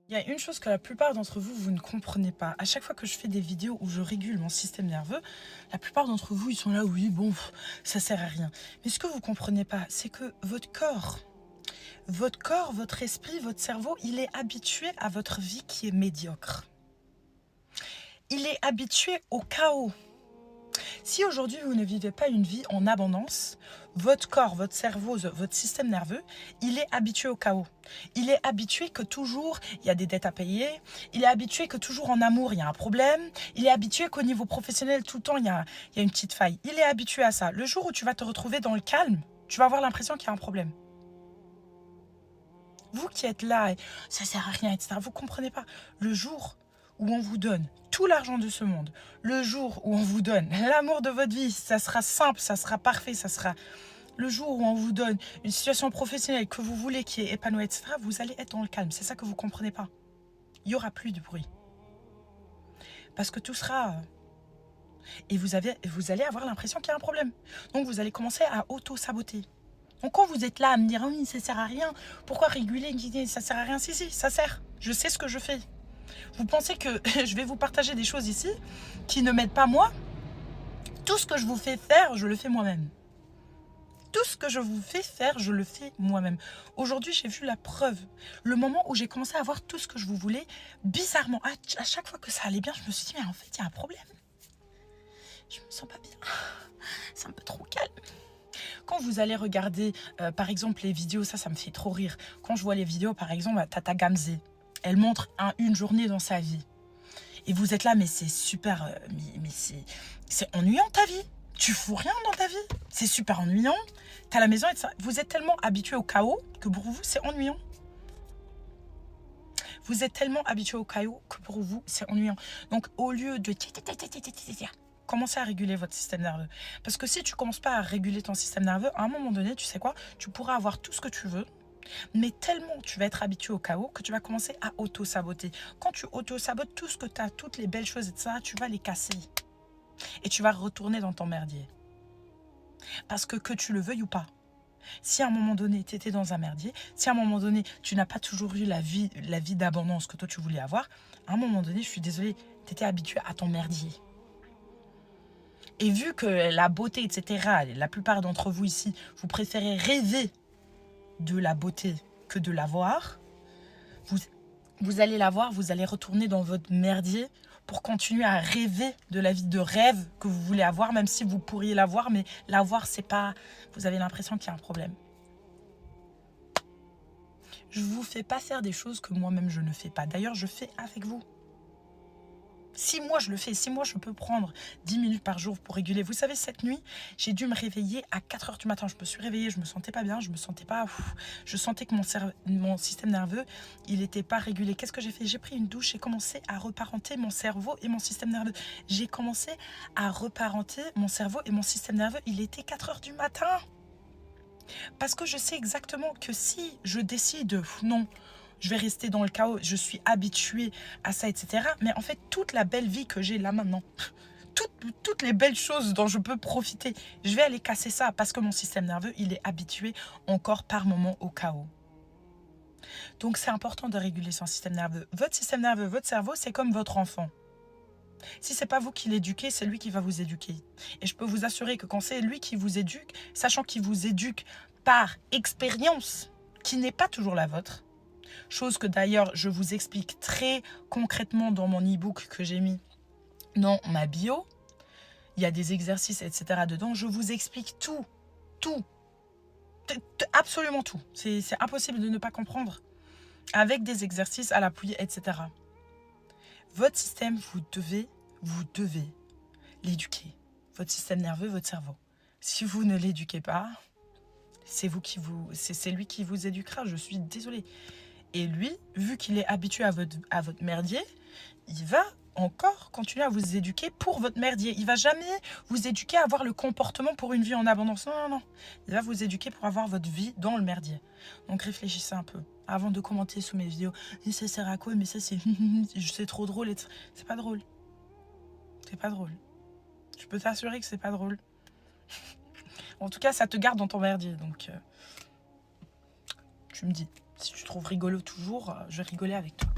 Il y a une chose que la plupart d'entre vous, vous ne comprenez pas. À chaque fois que je fais des vidéos où je régule mon système nerveux, la plupart d'entre vous, ils sont là, oui, bon, ça sert à rien. Mais ce que vous ne comprenez pas, c'est que votre corps, votre esprit, votre cerveau, il est habitué à votre vie qui est médiocre. Il est habitué au chaos. Si aujourd'hui, vous ne vivez pas une vie en abondance, votre corps, votre cerveau, votre système nerveux, il est habitué au chaos. Il est habitué que toujours, il y a des dettes à payer. Il est habitué que toujours en amour, il y a un problème. Il est habitué qu'au niveau professionnel, tout le temps, il y a une petite faille. Il est habitué à ça. Le jour où tu vas te retrouver dans le calme, tu vas avoir l'impression qu'il y a un problème. Vous qui êtes là, et ça sert à rien, etc., vous ne comprenez pas. Le jour où on vous donne tout l'argent de ce monde, le jour où on vous donne l'amour de votre vie, ça sera simple, ça sera parfait, ça sera le jour où on vous donne une situation professionnelle que vous voulez, qui est épanouie, etc., vous allez être dans le calme. C'est ça que vous ne comprenez pas. Il n'y aura plus de bruit. Parce que tout sera... Et vous allez avoir l'impression qu'il y a un problème. Donc vous allez commencer à auto-saboter. Donc quand vous êtes là à me dire, oui, ça sert à rien, pourquoi réguler, ça sert à rien? Si, ça sert. Je sais ce que je fais. Vous pensez que je vais vous partager des choses ici qui ne m'aident pas moi? Tout ce que je vous fais faire, je le fais moi-même. Tout ce que je vous fais faire, je le fais moi-même. Aujourd'hui, j'ai vu la preuve. Le moment où j'ai commencé à avoir tout ce que je vous voulais, bizarrement, à chaque fois que ça allait bien, je me suis dit, mais en fait, il y a un problème. Je me sens pas bien. C'est un peu trop calme. Quand vous allez regarder, par exemple, les vidéos, ça me fait trop rire. Quand je vois les vidéos, par exemple, Tata Gamze, elle montre une journée dans sa vie. Et vous êtes là, mais c'est super, mais c'est ennuyant ta vie. Tu fous rien dans ta vie. C'est super ennuyant. T'as la maison et ça. Vous êtes tellement habitué au chaos que pour vous, c'est ennuyant. Vous êtes tellement habitué au chaos que pour vous, c'est ennuyant. Donc, au lieu de... Commencez à réguler votre système nerveux. Parce que si tu ne commences pas à réguler ton système nerveux, à un moment donné, tu sais quoi? Tu pourras avoir tout ce que tu veux, mais tellement tu vas être habitué au chaos que tu vas commencer à auto-saboter. Quand tu auto-sabotes tout ce que tu as, toutes les belles choses, etc., tu vas les casser. Et tu vas retourner dans ton merdier. Parce que tu le veuilles ou pas, si à un moment donné, tu étais dans un merdier, si à un moment donné, tu n'as pas toujours eu la vie d'abondance que toi, tu voulais avoir, à un moment donné, je suis désolée, tu étais habitué à ton merdier. Et vu que la beauté, etc., la plupart d'entre vous ici, vous préférez rêver de la beauté que de la voir, vous allez la voir, vous allez retourner dans votre merdier pour continuer à rêver de la vie de rêve que vous voulez avoir, même si vous pourriez la voir, mais la voir, c'est pas... Vous avez l'impression qu'il y a un problème. Je ne vous fais pas faire des choses que moi-même je ne fais pas. D'ailleurs, je fais avec vous. Si moi je le fais, si moi je peux prendre 10 minutes par jour pour réguler. Vous savez, cette nuit, j'ai dû me réveiller à 4 h du matin. Je me suis réveillée, je me sentais pas bien, je me sentais pas... je sentais que mon système nerveux, il n'était pas régulé. Qu'est-ce que j'ai fait? J'ai pris une douche, j'ai commencé à reparenter mon cerveau et mon système nerveux. J'ai commencé à reparenter mon cerveau et mon système nerveux. Il était 4 h du matin. Parce que je sais exactement que si je décide, non, je vais rester dans le chaos, je suis habituée à ça, etc. Mais en fait, toute la belle vie que j'ai là maintenant, toutes les belles choses dont je peux profiter, je vais aller casser ça parce que mon système nerveux, il est habitué encore par moment au chaos. Donc, c'est important de réguler son système nerveux. Votre système nerveux, votre cerveau, c'est comme votre enfant. Si ce n'est pas vous qui l'éduquez, c'est lui qui va vous éduquer. Et je peux vous assurer que quand c'est lui qui vous éduque, sachant qu'il vous éduque par expérience, qui n'est pas toujours la vôtre, chose que d'ailleurs je vous explique très concrètement dans mon e-book que j'ai mis dans ma bio, il y a des exercices, etc. dedans, je vous explique tout, absolument tout. C'est impossible de ne pas comprendre, avec des exercices à l'appui, etc. Votre système, vous devez l'éduquer. Votre système nerveux, votre cerveau. Si vous ne l'éduquez pas, c'est lui qui vous éduquera, je suis désolée. Et lui, vu qu'il est habitué à votre merdier, il va encore continuer à vous éduquer pour votre merdier. Il ne va jamais vous éduquer à avoir le comportement pour une vie en abondance. Non. Il va vous éduquer pour avoir votre vie dans le merdier. Donc réfléchissez un peu avant de commenter sous mes vidéos. Et ça sert à quoi? Mais ça c'est trop drôle. C'est pas drôle. C'est pas drôle. Je peux t'assurer que c'est pas drôle. En tout cas, ça te garde dans ton merdier. Donc, tu me dis. Si tu trouves rigolo toujours, je vais rigoler avec toi.